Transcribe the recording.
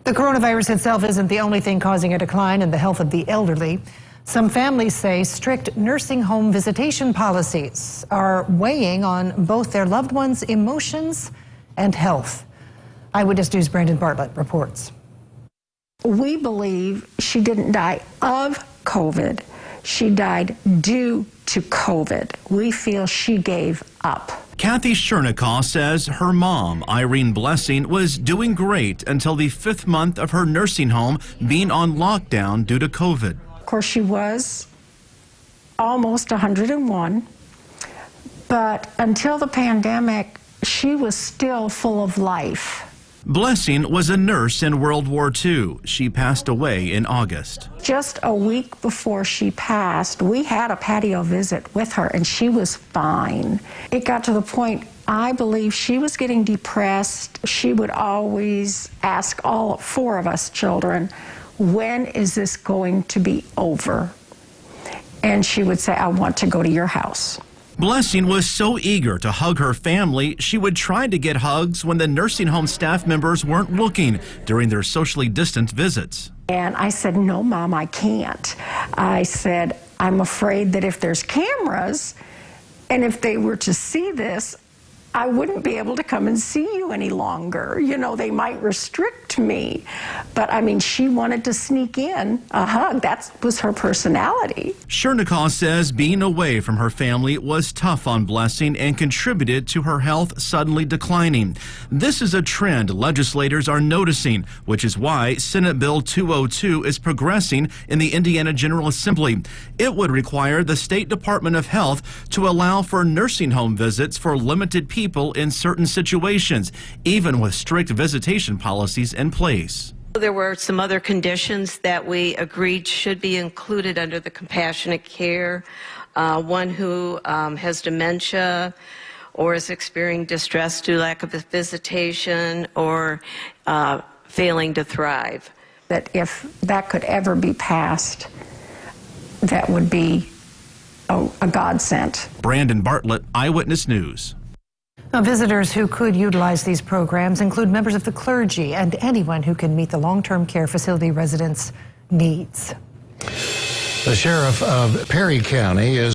The coronavirus itself isn't the only thing causing a decline in the health of the elderly. Some families say strict nursing home visitation policies are weighing on both their loved ones' emotions and health. Eyewitness News' Brandon Bartlett reports. We believe she didn't die of COVID. She died due to COVID. We feel she gave up. Kathy Chernikoff says her mom, Irene Blessing, was doing great until the 5th month of her nursing home being on lockdown due to COVID. Of course, she was almost 101, but until the pandemic, she was still full of life. Blessing was a nurse in World War II. She passed away in August. Just a week before she passed, we had a patio visit with her, and she was fine. It got to the point, I believe she was getting depressed. She would always ask all 4 of us children, when is this going to be over? And she would say, I want to go to your house. Blessing was so eager to hug her family, she would try to get hugs when the nursing home staff members weren't looking during their socially distanced visits. And I said, no, Mom, I can't. I said, I'm afraid that if there's cameras and if they were to see this, I wouldn't be able to come and see you any longer. You know, they might restrict me. But, I mean, she wanted to sneak in a hug. That was her personality. Chernikoff says being away from her family was tough on Blessing and contributed to her health suddenly declining. This is a trend legislators are noticing, which is why Senate Bill 202 is progressing in the Indiana General Assembly. It would require the State Department of Health to allow for nursing home visits for limited people in certain situations, even with strict visitation policies in place. There were some other conditions that we agreed should be included under the compassionate care. One who has dementia or is experiencing distress due to lack of visitation or failing to thrive. That if that could ever be passed, that would be a godsend. Brandon Bartlett, Eyewitness News. Now, visitors who could utilize these programs include members of the clergy and anyone who can meet the long-term care facility residents' needs. The sheriff of Perry County is